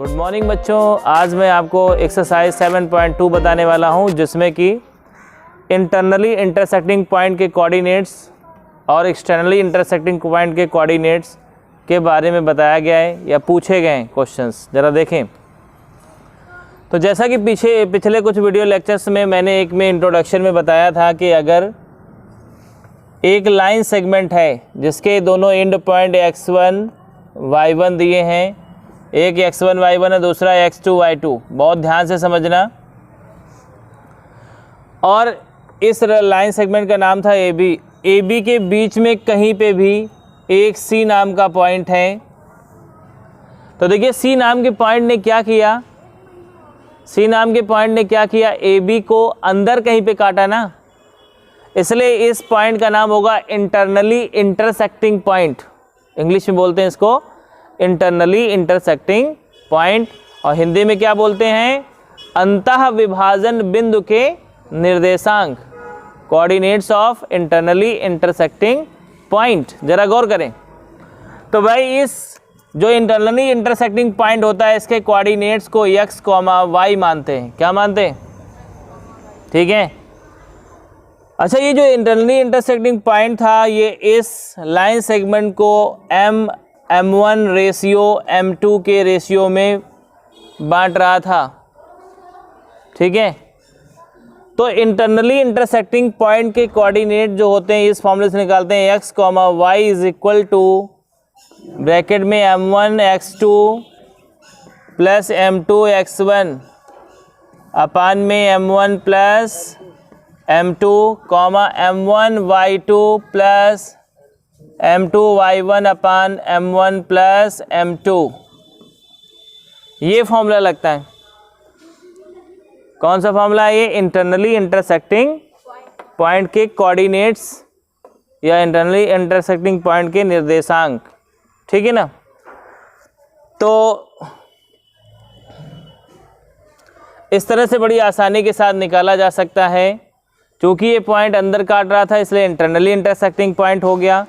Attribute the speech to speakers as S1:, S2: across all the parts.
S1: Good morning बच्चों। आज मैं आपको एक्सरसाइज 7.2 बताने वाला हूं, जिसमें कि इंटरनली इंटरसेक्टिंग पॉइंट के कोऑर्डिनेट्स और एक्सटर्नली इंटरसेक्टिंग पॉइंट के कोऑर्डिनेट्स के बारे में बताया गया है या पूछे गए हैं क्वेश्चंस। ज़रा देखें। तो जैसा कि पिछले कुछ वीडियो लेक्चर्स में मैंने एक में इंट्रोडक्शन में बताया था कि अगर एक लाइन सेगमेंट है जिसके दोनों एंड पॉइंट x1 y1 दिए हैं, एक x1 y1 है, दूसरा x2 y2, बहुत ध्यान से समझना। और इस लाइन सेगमेंट का नाम था AB। AB के बीच में कहीं पे भी एक C नाम का पॉइंट है। तो देखिए C नाम के पॉइंट ने क्या किया, C नाम के पॉइंट ने क्या किया, AB को अंदर कहीं पे काटा ना, इसलिए इस पॉइंट का नाम होगा इंटरनली इंटरसेक्टिंग पॉइंट। इंग्लिश में बोलते हैं इसको इंटरनली इंटरसेक्टिंग पॉइंट, और हिंदी में क्या बोलते हैं, अंतः विभाजन बिंदु के निर्देशांक, coordinates of internally intersecting point. जरा गौर करें। तो भाई इस जो इंटरनली इंटरसेक्टिंग पॉइंट होता है, इसके कोऑर्डिनेट्स को x, y मानते हैं। क्या मानते हैं? ठीक है। अच्छा, ये जो इंटरनली इंटरसेक्टिंग पॉइंट था, ये इस लाइन सेगमेंट को M1 रेशियो M2 के रेशियो में बांट रहा था। ठीक है। तो इंटरनली इंटरसेक्टिंग पॉइंट के कोऑर्डिनेट जो होते हैं इस फॉर्मूले से निकालते हैं, x, y is equal to bracket में M1 x2 plus M2 x1 अपान में M1 plus M2 M1 y2 plus M2 y1 upon M1 plus M2। ये फॉर्मूला लगता है। कौन सा फॉर्मूला है ये? इंटरनली इंटरसेक्टिंग पॉइंट के कोऑर्डिनेट्स या इंटरनली इंटरसेक्टिंग पॉइंट के निर्देशांक। ठीक है ना। तो इस तरह से बड़ी आसानी के साथ निकाला जा सकता है। क्योंकि ये पॉइंट अंदर काट रहा था, इसलिए इंटरनली इंटरसेक्टिंग पॉइंट हो गया।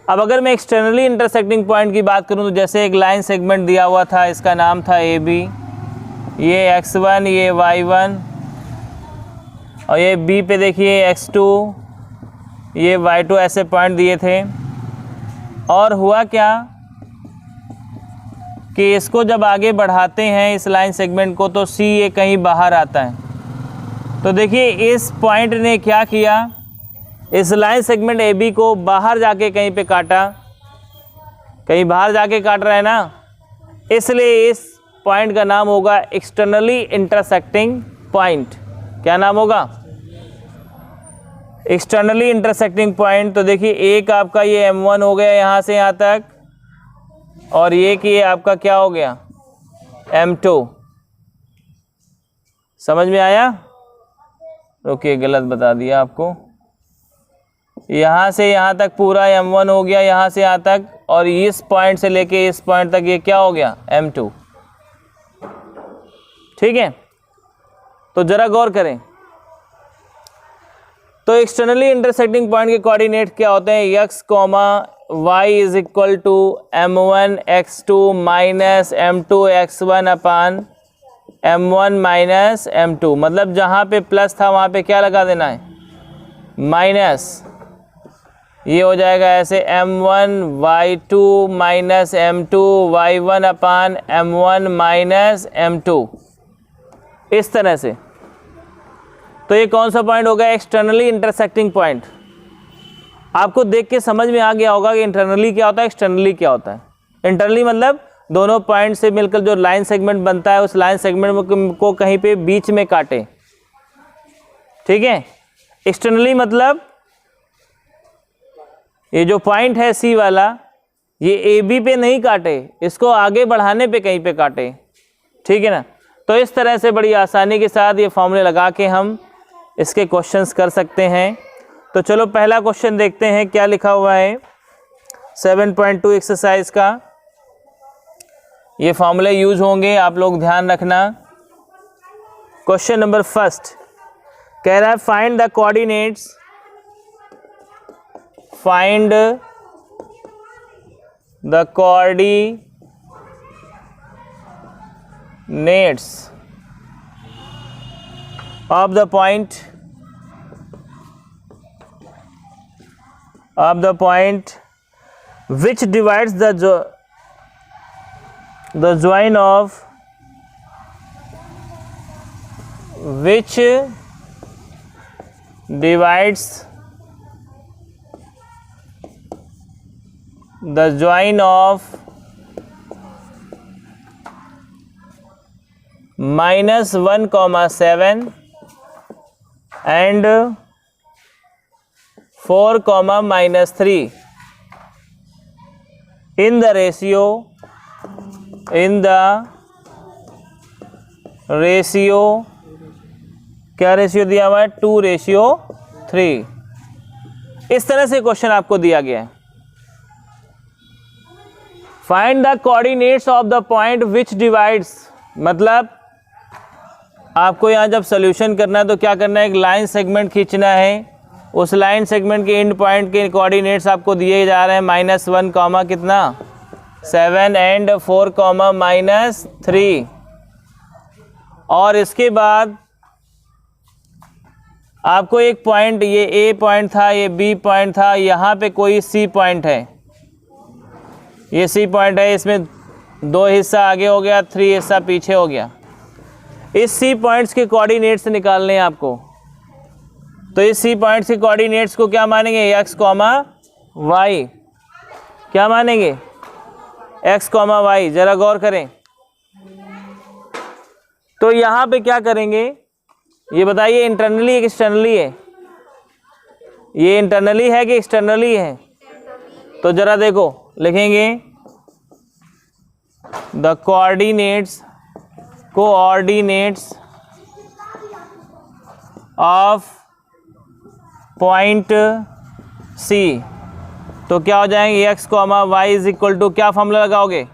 S1: अब अगर मैं एक्सटर्नली इंटरसेक्टिंग पॉइंट की बात करूं, तो जैसे एक लाइन सेगमेंट दिया हुआ था, इसका नाम था AB, ये x1, ये y1, और ये B पे देखिए x2, ये y2, ऐसे पॉइंट दिए थे। और हुआ क्या कि इसको जब आगे बढ़ाते हैं इस लाइन सेगमेंट को, तो C ये कहीं बाहर आता है। तो देखिए इस पॉइंट ने क्या किया, इस लाइन सेगमेंट AB को बाहर जाके कहीं पे काटा, कहीं बाहर जाके काट रहा है ना, इसलिए इस पॉइंट का नाम होगा एक्सटर्नली इंटरसेक्टिंग पॉइंट। क्या नाम होगा? Externally intersecting point. तो देखिए एक आपका ये M1 हो गया यहाँ से यहाँ तक, और ये आपका क्या हो गया, M2। समझ में आया? रुकिए, गलत बता दिया आपको। यहाँ से यहाँ तक पूरा M1 हो गया, यहाँ से यहाँ तक, और इस पॉइंट से लेके इस पॉइंट तक ये क्या हो गया, M2। ठीक है। तो जरा गौर करें। तो एक्सटर्नली इंटरसेक्टिंग पॉइंट के कोऑर्डिनेट क्या होते हैं, x, y is equal to M1 x2 minus M2 x1 upon M1 minus M2। मतलब जहाँ पे प्लस था वहाँ पे क्या लगा देना है, माइनस। ये हो जाएगा ऐसे M1 y2 minus M2 y1 upon M1 minus M2, इस तरह से। तो ये कौन सा पॉइंट होगा, एक्सटर्नली इंटरसेक्टिंग पॉइंट। आपको देख के समझ में आ गया होगा कि इंटरनली क्या होता है, एक्सटर्नली क्या होता है। इंटरनली मतलब दोनों पॉइंट से मिलकर जो लाइन सेगमेंट बनता है, उस लाइन सेगमेंट को कहीं पे बीच में काटे। ठीक है। एक्सटर्नली मतलब ये जो पॉइंट है C वाला, ये AB पे नहीं काटे, इसको आगे बढ़ाने पे कहीं पे काटे। ठीक है ना। तो इस तरह से बड़ी आसानी के साथ ये फॉर्मूले लगा के हम इसके क्वेश्चंस कर सकते हैं। तो चलो पहला क्वेश्चन देखते हैं क्या लिखा हुआ है 7.2 एक्सरसाइज का। ये फॉर्मूले यूज होंगे, आप लोग ध्यान रखना। क्वेश्चन नंबर फर्स्ट कह रहा है find the coordinates, find the coordinates of the point which divides the join of which divides the join of -1,7 and 4, -3 in the ratio क्या रेशियो दिया हुआ है 2:3। इस तरह से क्वेश्चन आपको दिया गया है। Find the coordinates of the point which divides, मतलब आपको यहाँ जब सोल्यूशन करना है तो क्या करना है, एक लाइन सेगमेंट खींचना है। उस लाइन सेगमेंट के एंड पॉइंट के कोऑर्डिनेट्स आपको दिए जा रहे हैं -1, कितना 7 एंड 4, -3। और इसके बाद आपको एक पॉइंट, ये ए पॉइंट था, ये बी पॉइंट था, यहाँ पे कोई सी पॉइंट है, ये सी पॉइंट है, इसमें 2 हिस्सा आगे हो गया, 3 हिस्सा पीछे हो गया। इस सी पॉइंट्स के कोऑर्डिनेट्स निकालने हैं आपको। तो इस सी पॉइंट्स के कोऑर्डिनेट्स को क्या मानेंगे, x, y। क्या मानेंगे, x, y। जरा गौर करें। तो यहाँ पे क्या करेंगे ये बताइए, इंटरनली कि एक्सटर्नली है, ये इंटरनली है कि एक्सटर्नली है। तो जरा देखो, लिखेंगे the coordinates of point C। तो क्या हो जाएंगे, x, y is equal to, क्या फॉर्मूला लगाओगे,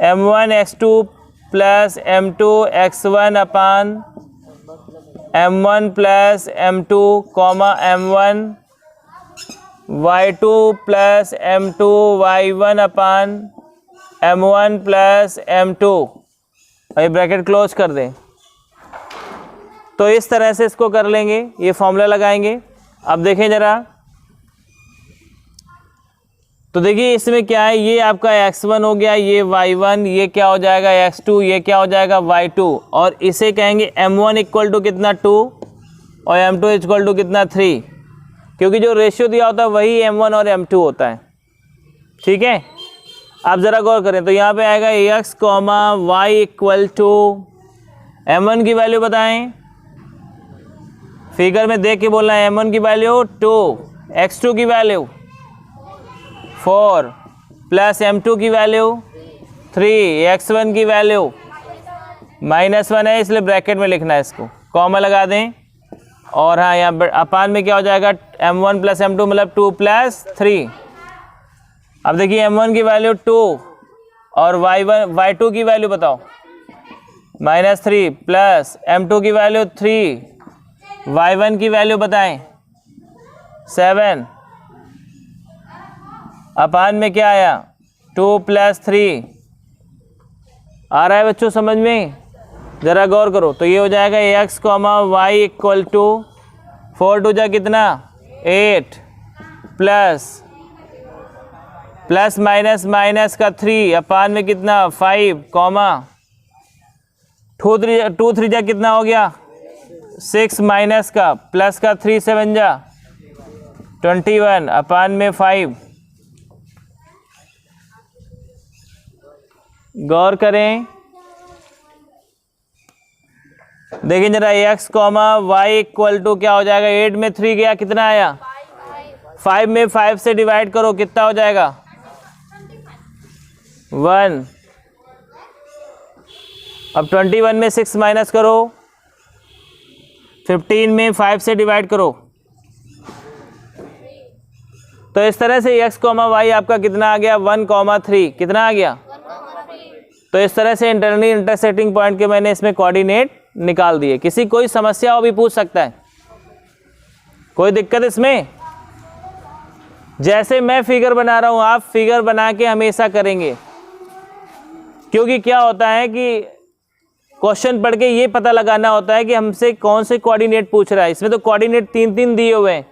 S1: m1 x2 plus m2 x1 upon m1 plus m2 m1 y2 plus m2 y1 upon m1 plus m2। अभी ब्रैकेट क्लोज कर दें। तो इस तरह से इसको कर लेंगे, ये फॉर्मूला लगाएंगे। अब देखें जरा, तो देखिए इसमें क्या है, ये आपका x1 हो गया, ये y1, ये क्या हो जाएगा x2, ये क्या हो जाएगा y2। और इसे कहेंगे m1 इक्वल टू कितना 2 और m2 इक्वल टू कितना 3, क्योंकि जो रेशियो दिया होता है वही m1 और m2 होता है। ठीक है, आप ज़रा गौर करें। तो यहाँ पे आएगा x, y equal to, m1 की वैल्यू बताएं, फिगर में देख के बोलना है। m1 की वैल्यू 2, x2 की वैल्यू 4 प्लस m2 की वैल्यू 3, x1 की वैल्यू -1 है, इसलिए ब्रैकेट में लिखना है, इसको कॉमा लगा दें। और हाँ, यहाँ अपान में क्या हो जाएगा, m1 प्लस m2 मतलब 2 प्लस 3। अब देखिए m1 की वैल्यू 2 और y2 की वैल्यू बताओ -3 प्लस m2 की वैल्यू 3, y1 की वैल्यू बताएं 7, अपान में क्या आया 2 प्लस 3। आ रहा है बच्चों समझ में, ज़रा गौर करो। तो ये हो जाएगा x, y इक्वल टू 4 2 जा कितना 8 प्लस माइनस का 3 अपान में कितना 5 2 3 जा कितना हो गया 6 माइनस का प्लस का 3 7 जा 21 अपान में 5। गौर करें, देखिए जरा x, y इक्वल टू क्या हो जाएगा, 8 में 3 गया कितना आया 5 में 5 से डिवाइड करो कितना हो जाएगा 1। अब 21 में 6 माइनस करो, 15 में 5 से डिवाइड करो। तो इस तरह से x, y आपका कितना आ गया 1,3 कितना आ गया। तो इस तरह से इंटरनली इंटरसेक्टिंग पॉइंट के मैंने इसमें कोऑर्डिनेट निकाल दिए। किसी कोई समस्या हो भी पूछ सकता है, कोई दिक्कत इसमें। जैसे मैं फिगर बना रहा हूं आप फिगर बना के हमेशा करेंगे। क्योंकि क्या होता है कि क्वेश्चन पढ़ के ये पता लगाना होता है कि हमसे कौन से कोऑर्डिनेट पूछ रहा है। इसमें तो कोऑर्डिनेट 3 दिए हुए हैं,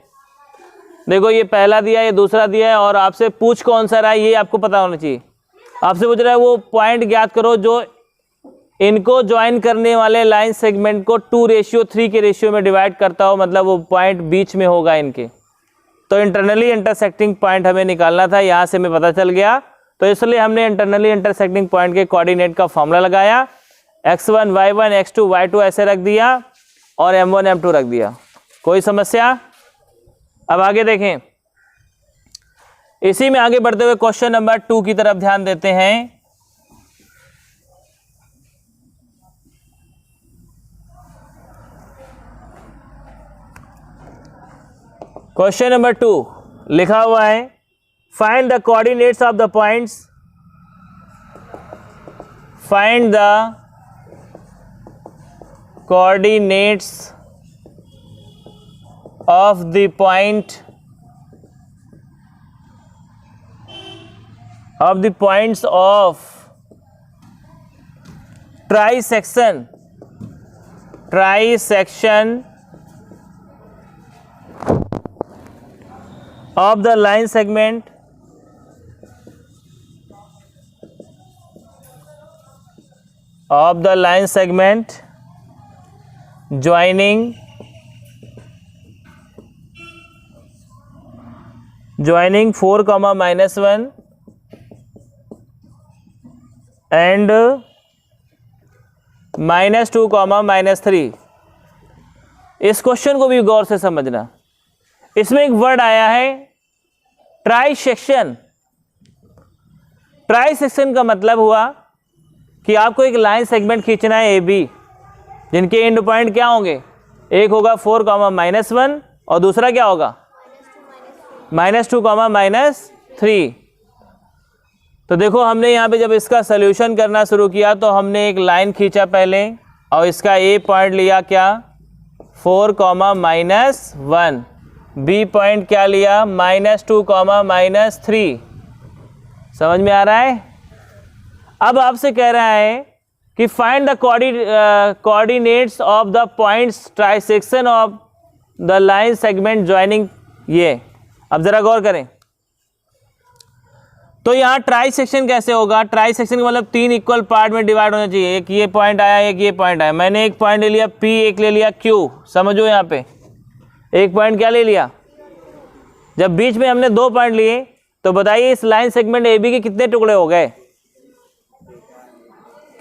S1: देखो ये पहला दिया है, ये दूसरा दिया है, और आपसे पूछ कौन सा रहा है ये आपको पता होना चाहिए। आपसे पूछ रहा है वो पॉइंट ज्ञात करो जो इनको ज्वाइन करने वाले लाइन सेगमेंट को 2:3 के रेशियो में डिवाइड करता हो, मतलब वो पॉइंट बीच में होगा इनके। तो इंटरनली इंटरसेक्टिंग पॉइंट हमें निकालना था, यहाँ से हमें पता चल गया, तो इसलिए हमने इंटरनली इंटरसेक्टिंग पॉइंट के कोऑर्डिनेट का फॉर्मूला लगाया, x1 y1 x2 y2 ऐसे रख दिया और m1 m2 रख दिया। कोई समस्या? अब आगे देखें, इसी में आगे बढ़ते हुए क्वेश्चन नंबर 2 की तरफ ध्यान देते हैं। क्वेश्चन नंबर 2 लिखा हुआ है, find the coordinates of the points, find the coordinates of the points of trisection of the line segment joining 4, -1 and -2, -3। इस क्वेश्चन को भी गौर से समझना। इसमें एक वर्ड आया है ट्राइसेक्शन। ट्राइसेक्शन का मतलब हुआ कि आपको एक लाइन सेगमेंट खींचना है AB, जिनके एंड पॉइंट क्या होंगे, एक होगा 4, -1 और दूसरा क्या होगा -2, -3। तो देखो हमने यहाँ पे जब इसका सॉल्यूशन करना शुरू किया तो हमने एक लाइन खींचा पहले और इसका A पॉइंट लिया क्या 4, -1, B पॉइंट क्या लिया -2, -3। समझ में आ रहा है? अब आपसे कह रहा है कि find the coordinates of the points trisection of the line segment joining ये। अब जरा गौर करें, तो यहाँ ट्राइसेक्शन कैसे होगा? ट्राइसेक्शन का मतलब 3 इक्वल पार्ट में डिवाइड होना चाहिए। एक ये पॉइंट आया, एक ये पॉइंट आया। मैंने एक पॉइंट ले लिया P, एक ले लिया Q। समझो यहाँ पे एक पॉइंट क्या ले लिया। जब बीच में हमने 2 पॉइंट लिए तो बताइए इस लाइन सेगमेंट AB के कितने टुकड़े हो गए?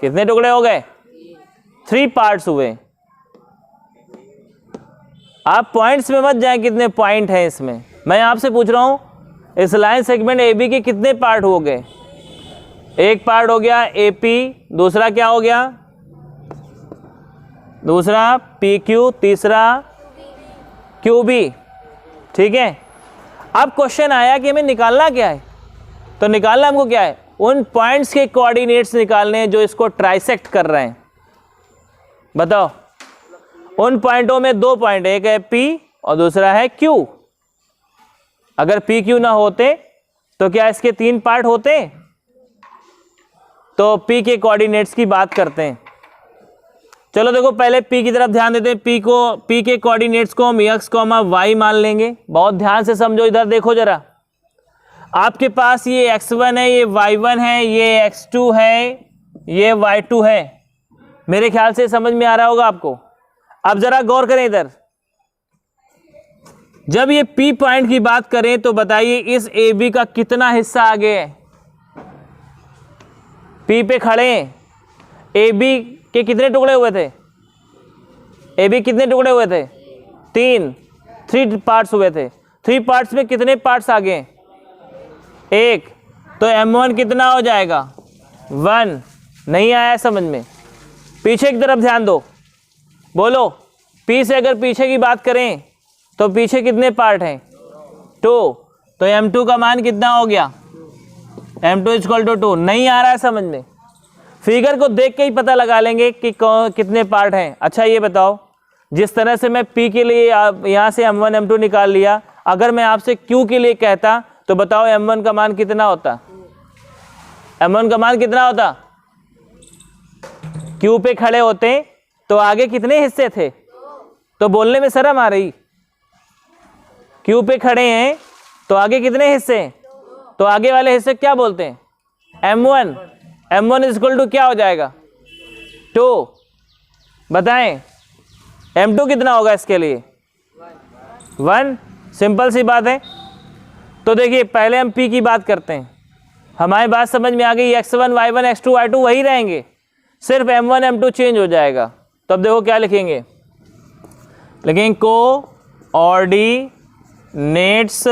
S1: कितने टुकड़े हो गए? 3 पार्ट्स हुए। आप पॉइंट्स में मत जाएं कितने पॉइंट हैं इसमें, मैं आपसे पूछ रहा हूं इस लाइन सेगमेंट AB के कितने पार्ट हो गए? एक पार्ट हो गया AP, दूसरा क्या हो गया, दूसरा PQ, तीसरा QB। ठीक है, अब क्वेश्चन आया कि हमें निकालना क्या है, तो निकालना हमको क्या है, उन पॉइंट्स के कोऑर्डिनेट्स निकालने हैं जो इसको ट्राइसेक्ट कर रहे हैं। बताओ, उन पॉइंटों में 2 पॉइंट, एक है P और दूसरा है Q। अगर PQ ना होते तो क्या इसके 3 पार्ट होते? तो P के कोऑर्डिनेट्स की बात करते हैं। चलो देखो पहले P की तरफ ध्यान देते हैं। P के कोऑर्डिनेट्स को हम x, y मान लेंगे। बहुत ध्यान से समझो, इधर देखो जरा। आपके पास ये x1 है, ये y1 है, ये x2 है, ये y2 है। मेरे ख्याल से समझ में आ रहा होगा आपको। अब जरा गौर करें इधर, जब ये P पॉइंट की बात करें तो बताइए इस AB का कितना हिस्सा आगे है? P पे खड़े हैं, AB के कितने टुकड़े हुए थे? AB कितने टुकड़े हुए थे? 3 पार्ट्स हुए थे। 3 पार्ट्स में कितने पार्ट्स आगे हैं? 1। तो M1 कितना हो जाएगा? 1। नहीं आया समझ में? पीछे की तरफ ध्यान दो, बोलो P से अगर पीछे की बात करें तो पीछे कितने पार्ट हैं? 2। तो M2 का मान कितना हो गया? M2 = 2। नहीं आ रहा है समझ में? फिगर को देख के ही पता लगा लेंगे कि कितने पार्ट हैं। अच्छा ये बताओ, जिस तरह से मैं P के लिए यहाँ से M1 M2 निकाल लिया, अगर मैं आपसे Q के लिए कहता तो बताओ M1 का मान कितना होता? M1 का मान कितना होता? क्यू पे खड़े होते तो आगे कितने हिस्से थे? तो बोलने में शर्म आ रही। क्यू पे खड़े हैं तो आगे कितने हिस्से हैं? तो आगे वाले हिस्से क्या बोलते हैं? M1। M1 is equal to क्या हो जाएगा? 2। बताएं M2 कितना होगा इसके लिए? 1। सिंपल सी बात है। तो देखिए पहले हम P की बात करते हैं। हमारी बात समझ में आ गई। X1 Y1 X2 Y2 वही रहेंगे, सिर्फ M1 M2 चेंज हो जाएगा। तो अब देखो क्या लिखेंगे, लिखेंगे कोऑर्डिनेट्स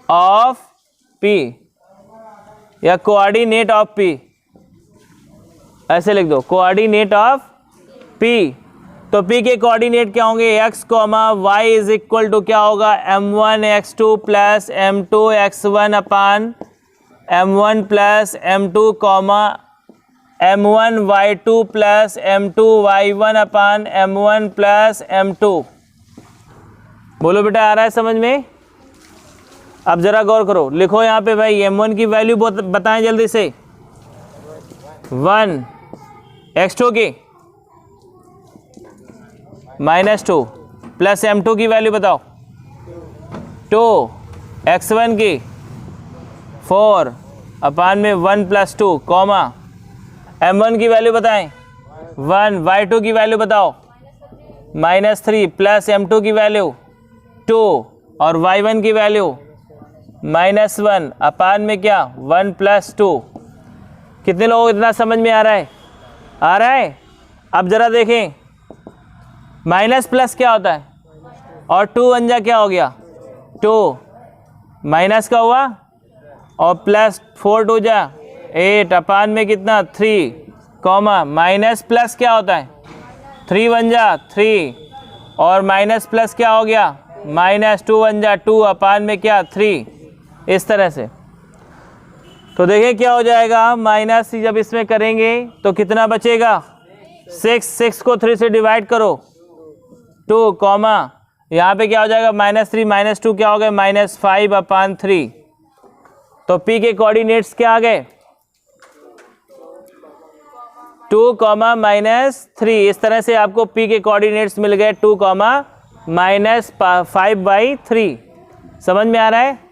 S1: ऑफ P या कोऑर्डिनेट ऑफ P, ऐसे लिख दो कोऑर्डिनेट ऑफ P। तो P के कोऑर्डिनेट क्या होंगे? x, y is equal to क्या होगा? M1 X2 plus M2 X1 upon M1 plus M2 M1 Y2 plus M2 Y1 upon M1 plus M2। बोलो बेटा आ रहा है समझ में? अब जरा गौर करो, लिखो यहाँ पे भाई M1 की वैल्यू बताएं जल्दी से। 1 X2 की -2 प्लस M2 की वैल्यू बताओ 2 X1 की 4 अपान में 1 प्लस 2 कॉमा M1 की वैल्यू बताएं 1, Y2 की वैल्यू बताओ -3 प्लस M2 की वैल्यू 2 और Y1 की वैल्यू -1 अपान में क्या 1 प्लस 2। कितने लोगों को इतना समझ में आ रहा है? आ रहा है। अब जरा देखें माइनस प्लस क्या होता है और 2 अंजा क्या हो गया 2 माइनस का हुआ और प्लस 4 2 जा 8 अपान में कितना 3 कॉमा माइनस प्लस क्या होता है 3 1 जा 3 और माइनस प्लस क्या हो गया -2 1 जा 2 अपान में क्या 3। इस तरह से तो देखिए क्या हो जाएगा, माइनस जब इसमें करेंगे तो कितना बचेगा 6 को 3 से डिवाइड करो 2 कॉमा यहाँ पे क्या हो जाएगा -3 -2 क्या हो गया -5 अपान 3। तो P के कोऑर्डिनेट्स क्या आ गए 2, -3। इस तरह से आपको P के कोऑर्डिनेट्स मिल गए 2, -5/3। समझ में आ रहा है?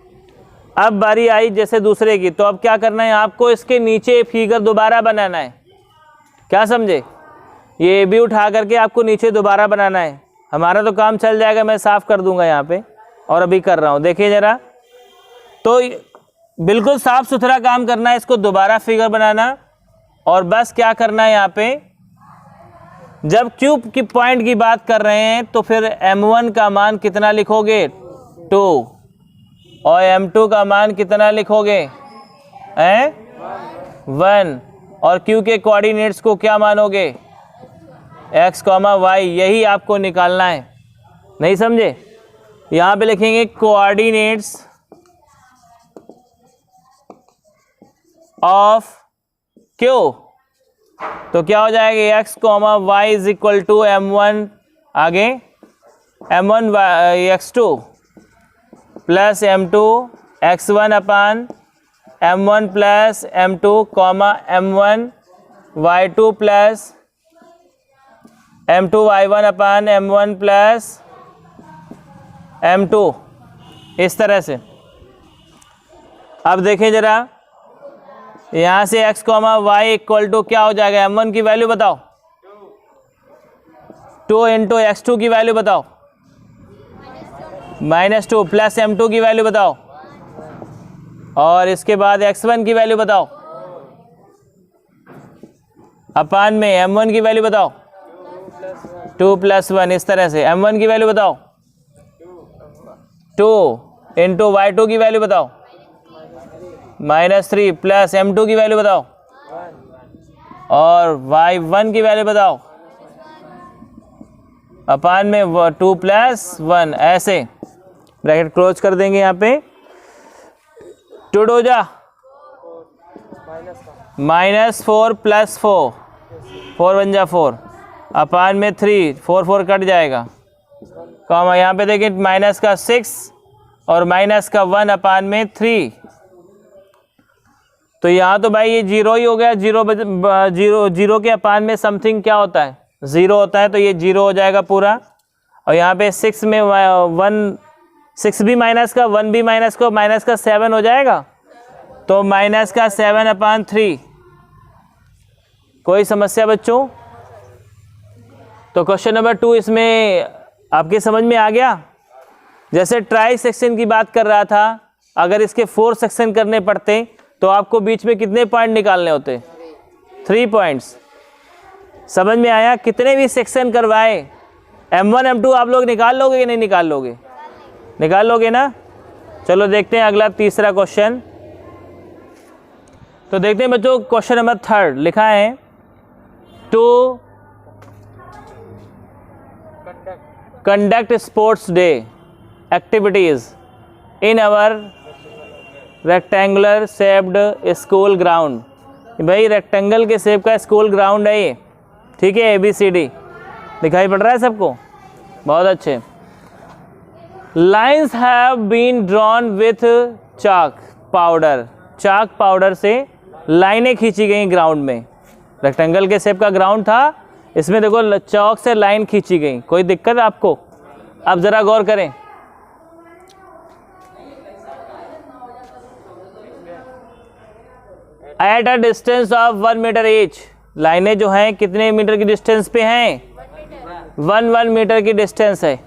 S1: अब बारी आई जैसे दूसरे की, तो अब क्या करना है आपको, इसके नीचे फिगर दोबारा बनाना है। क्या समझे? ये भी उठा करके आपको नीचे दोबारा बनाना है। हमारा तो काम चल जाएगा, मैं साफ कर दूंगा यहाँ पे और अभी कर रहा हूँ। देखिए ज़रा, तो बिल्कुल साफ सुथरा काम करना है, इसको दोबारा फिगर बनाना और बस क्या करना है यहाँ पे, जब क्यूब की पॉइंट की बात कर रहे हैं तो फिर M1 का मान कितना लिखोगे 2 और M2 का मान कितना लिखोगे 1 और Q के कोऑर्डिनेट्स को क्या मानोगे x, y। यही आपको निकालना है। नहीं समझे? यहाँ पे लिखेंगे कोऑर्डिनेट्स ऑफ Q, तो क्या हो जाएगा x, y is equal to M1 आगे M1 x2 plus M2 x1 upon M1 plus M2 M1 y2 plus M2 y1 upon M1 plus M2। इस तरह से अब देखें जरा, यहाँ से x, y इक्वल टू क्या हो जाएगा, M1 की वैल्यू बताओ 2 इंटू x2 की वैल्यू बताओ -2 प्लस M2 की वैल्यू बताओ और इसके बाद x1 की वैल्यू बताओ अपान में M1 की वैल्यू बताओ 2 + 1। इस तरह से M1 की वैल्यू बताओ 2 इंटू y2 की वैल्यू बताओ -3 प्लस M2 की वैल्यू बताओ और y1 की वैल्यू बताओ अपान में 2 + 1। ऐसे ब्रैकेट क्लोज कर देंगे यहाँ पे, 2 2 जा -4 + 4 4 1 जा 4 अपान में 3 4 4 कट जाएगा कॉमा यहाँ पे देखिए माइनस का 6 और माइनस का 1 अपान में 3 तो यहाँ तो भाई ये जीरो ही हो गया, जीरो के अपान में समथिंग क्या होता है, ज़ीरो होता है, तो ये जीरो हो जाएगा पूरा। और यहाँ पे 6 में 1, 6 भी माइनस का, 1 भी माइनस का, माइनस का 7 हो जाएगा, तो माइनस का 7/3। कोई समस्या बच्चों? तो क्वेश्चन नंबर 2 इसमें आपके समझ में आ गया। जैसे ट्राई सेक्शन की बात कर रहा था, अगर इसके 4 सेक्शन करने पड़ते तो आपको बीच में कितने पॉइंट निकालने होते? 3 पॉइंट्स। समझ में आया? कितने भी सेक्शन करवाए M1 M2 आप लोग निकाल लोगे कि नहीं निकाल लोगे? निकाल लोगे ना? चलो देखते हैं अगला तीसरा क्वेश्चन। तो देखते हैं बच्चों, क्वेश्चन नंबर 3 लिखा है, to conduct sports day activities in our rectangular shaped school ground. भाई रेक्टेंगल के शेप का स्कूल ग्राउंड है ये, ठीक है, ABCD दिखाई पड़ रहा है सबको? बहुत अच्छे। Lines have been drawn with chalk powder. Chalk powder से लाइनें खींची गई ग्राउंड में। रेक्टेंगल के शेप का ग्राउंड था, इसमें देखो चौक से लाइन खींची गई। कोई दिक्कत आपको? अब ज़रा गौर करें। At a distance of 1 metre each. लाइनें जो हैं कितने मीटर की डिस्टेंस पे हैं? 1 मीटर की डिस्टेंस है।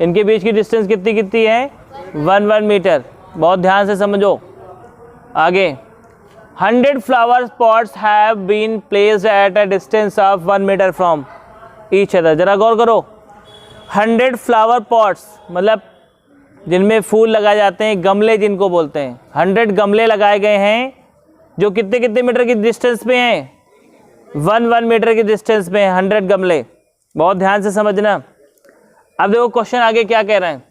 S1: इनके बीच की डिस्टेंस कितनी कितनी है? 1 मीटर। बहुत ध्यान से समझो। आगे 100 flower pots have been placed at a distance of 1 metre from each other. जरा गौर करो, 100 फ्लावर पॉट्स मतलब जिनमें फूल लगाए जाते हैं, गमले जिनको बोलते हैं, 100 गमले लगाए गए हैं जो कितने कितने मीटर की डिस्टेंस पे हैं? 1 मीटर की डिस्टेंस पे हैं 100 गमले। बहुत ध्यान से समझना। अब देखो क्वेश्चन आगे क्या कह रहे हैं।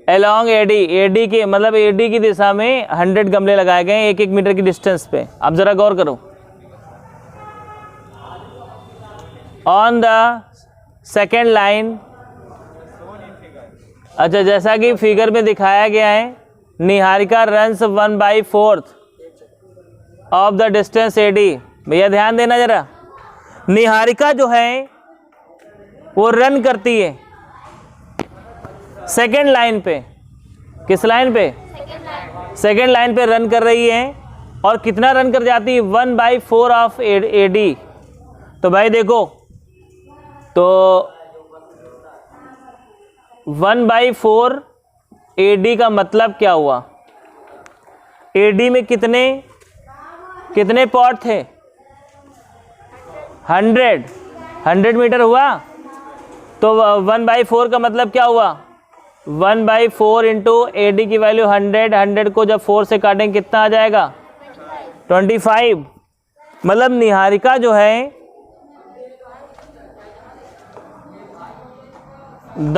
S1: अलोंग एडी के मतलब एडी की दिशा में 100 गमले लगाए गए हैं 1 मीटर की डिस्टेंस पे। अब जरा गौर करो। ऑन द सेकेंड लाइन, अच्छा जैसा कि फिगर में दिखाया गया है, Niharika runs 1/4 of the distance AD. भैया ध्यान देना जरा, निहारिका जो है वो रन करती है सेकेंड लाइन पे। किस लाइन पे? सेकेंड लाइन पे रन कर रही है। और कितना रन कर जाती है? 1/4 ऑफ एडी। तो भाई देखो, तो 1/4 एडी का मतलब क्या हुआ? एडी में कितने पॉट थे? 100 मीटर हुआ। तो 1/4 का मतलब क्या हुआ? 1/4 इंटू एडी की वैल्यू 100 को जब 4 से काटेंगे कितना आ जाएगा? 25। मतलब निहारिका जो है द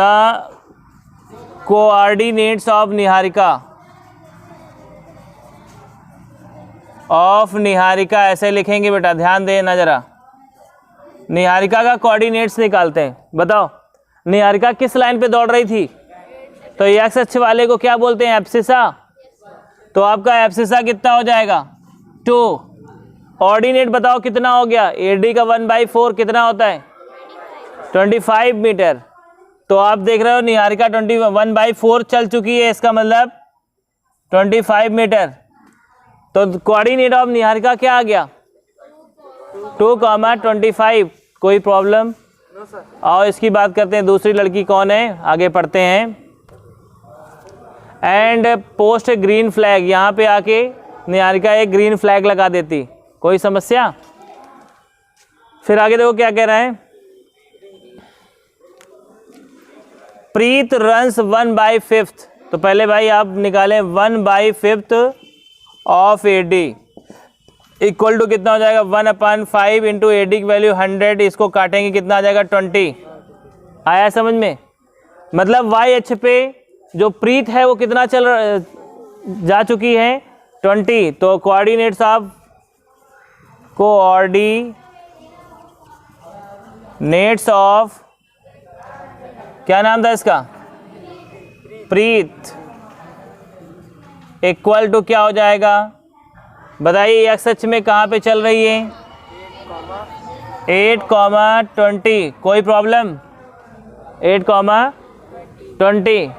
S1: कोऑर्डिनेट्स ऑफ निहारिका ऐसे लिखेंगे बेटा, ध्यान देना जरा। निहारिका का कोऑर्डिनेट्स निकालते हैं। बताओ निहारिका किस लाइन पे दौड़ रही थी? तो एक्स अक्ष वाले को क्या बोलते हैं? एब्सिसा। तो आपका एब्सिसा कितना हो जाएगा? 2। ऑर्डिनेट बताओ कितना हो गया? एडी का 1/4 कितना होता है? 25 मीटर। तो आप देख रहे हो निहारिका 1/4 चल चुकी है, इसका मतलब 25 मीटर। तो कोऑर्डिनेट ऑफ निहारिका क्या आ गया? 2,25। कोई प्रॉब्लम? आओ इसकी बात करते हैं। दूसरी लड़की कौन है, आगे पढ़ते हैं। एंड पोस्ट ग्रीन फ्लैग, यहाँ पे आके निहारिका एक ग्रीन फ्लैग लगा देती। कोई समस्या? फिर आगे देखो क्या कह रहा है। प्रीत रन्स 1/5। तो पहले भाई आप निकालें 1/5 ऑफ एडी इक्वल टू कितना हो जाएगा? 1/5 इंटू एडी की वैल्यू 100, इसको काटेंगे कितना आ जाएगा? 20। आया समझ में? मतलब वाई अक्ष पे जो प्रीत है वो कितना जा चुकी है? 20। तो कोऑर्डिनेट्स ऑफ क्या नाम था इसका? प्रीत। इक्वल टू क्या हो जाएगा, बताइए एक्स अक्ष में कहाँ पे चल रही है, 8,20। कोई प्रॉब्लम, 8,20।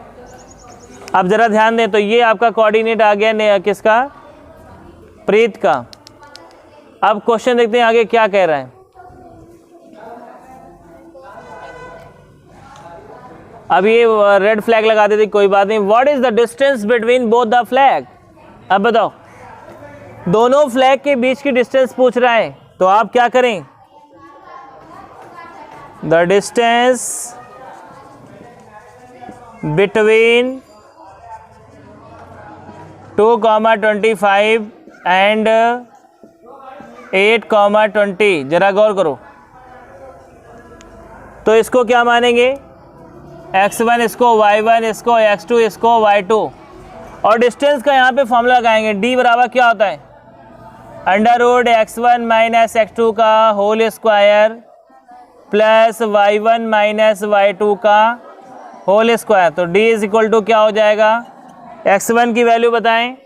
S1: अब ज़रा ध्यान दें, तो ये आपका कोऑर्डिनेट आ गया किसका, प्रीत का। अब क्वेश्चन देखते हैं आगे क्या कह रहा है। अब ये रेड फ्लैग लगा देते, कोई बात नहीं। What is the distance between both the flag. अब बताओ, दोनों फ्लैग के बीच की डिस्टेंस पूछ रहा है, तो आप क्या करें, द डिस्टेंस बिटवीन 2,25 एंड 8,20। जरा गौर करो, तो इसको क्या मानेंगे, x1 इसको, y1 इसको, x2 इसको, y2। और डिस्टेंस का यहाँ पे फॉर्मूला लगाएंगे, d बराबर क्या होता है, under root x1 minus x2 का whole square plus y1 minus y2 का होल स्क्वायर। तो d इज इक्वल टू क्या हो जाएगा, x1 की वैल्यू बताएं,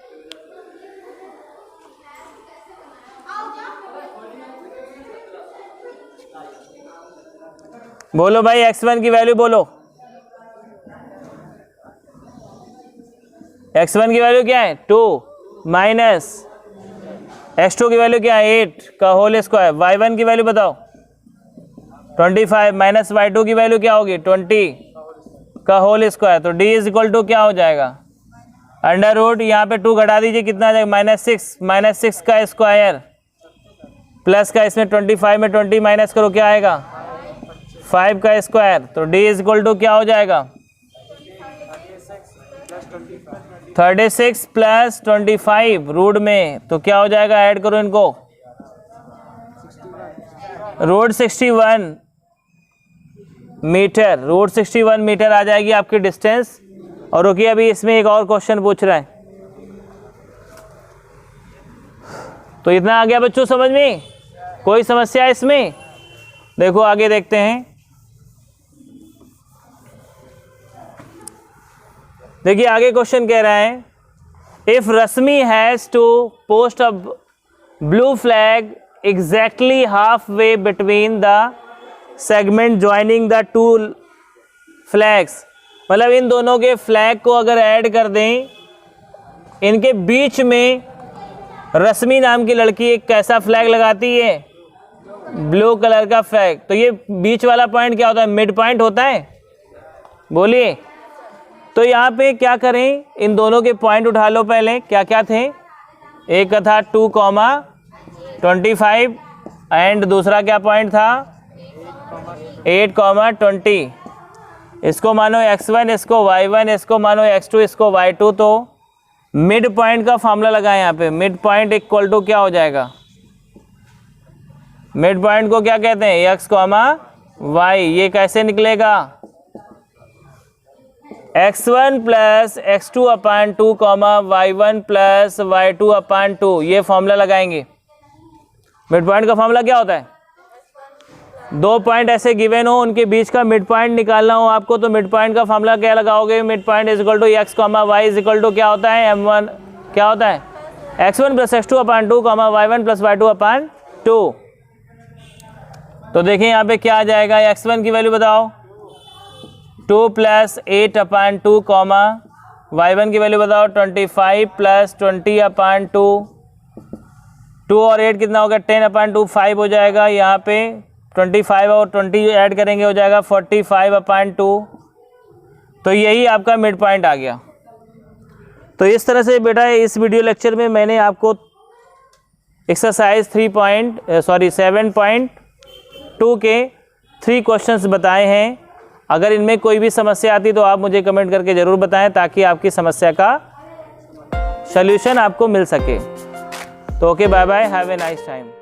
S1: बोलो भाई, x1 की वैल्यू बोलो, x1 की वैल्यू क्या है 2 माइनस x2 की वैल्यू क्या है 8 का होल स्क्वायर, y1 की वैल्यू बताओ 25 माइनस y2 की वैल्यू क्या होगी 20 का होल स्क्वायर। तो d इज इक्वल टू क्या हो जाएगा, अंडर रूट, यहाँ पे 2 घटा दीजिए, कितना आ जाएगा -6 का स्क्वायर प्लस का, इसमें 25 में 20 माइनस करो, क्या आएगा 5 का स्क्वायर। तो d इज इक्वल टू क्या हो जाएगा 36 प्लस 25 रूट में, तो क्या हो जाएगा, ऐड करो इनको, रूट 61 मीटर, रूट 61 मीटर आ जाएगी आपकी डिस्टेंस। और रुकिए, अभी इसमें एक और क्वेश्चन पूछ रहा है, तो इतना आ गया बच्चों समझ में, कोई समस्या है इसमें। देखो आगे देखते हैं, देखिए आगे क्वेश्चन कह रहा है, if Rashmi has to post a blue flag exactly half way between the segment joining the two flags, मतलब इन दोनों के फ्लैग को अगर ऐड कर दें, इनके बीच में रश्मि नाम की लड़की एक कैसा फ्लैग लगाती है, ब्लू कलर का फ्लैग। तो ये बीच वाला पॉइंट क्या होता है, मिड पॉइंट होता है, बोलिए। तो यहाँ पे क्या करें, इन दोनों के पॉइंट उठा लो पहले, क्या क्या थे, एक का था 2,25 एंड दूसरा क्या पॉइंट था 8,20। इसको मानो x1, इसको y1, इसको मानो x2, इसको y2। तो मिड पॉइंट का फॉर्मूला लगाएं यहाँ पे, मिड पॉइंट इक्वल टू क्या हो जाएगा, मिड पॉइंट को क्या कहते हैं x, y। ये कैसे निकलेगा, x1 प्लस x2 अपान 2, y1 प्लस y2 अपान 2। ये फॉर्मूला लगाएंगे। मिड पॉइंट का फॉर्मूला क्या होता है, दो पॉइंट ऐसे गिवन हो, उनके बीच का मिड पॉइंट निकालना हो आपको, तो मिड पॉइंट का फॉर्मूला क्या लगाओगे, mid point is equal to x, y is equal to क्या होता है m1, क्या होता है x1 प्लस x2 अपान 2, y1 प्लस y2 अपान 2। तो देखिए यहाँ पे क्या आ जाएगा, x1 की वैल्यू बताओ 2 प्लस 8 अपान 2, y1 की वैल्यू बताओ 25 प्लस 20 अपान 2, 2 और 8 कितना होगा 10 अपान 2, 5 हो जाएगा। यहाँ पे 25 और 20 ऐड करेंगे हो जाएगा 45 अपान 2। तो यही आपका मिड पॉइंट आ गया। तो इस तरह से बेटा इस वीडियो लेक्चर में मैंने आपको एक्सरसाइज 7.2 के 3 क्वेश्चंस बताए हैं। अगर इनमें कोई भी समस्या आती तो आप मुझे कमेंट करके ज़रूर बताएं, ताकि आपकी समस्या का सल्यूशन आपको मिल सके। तो okay, bye bye, have a nice time.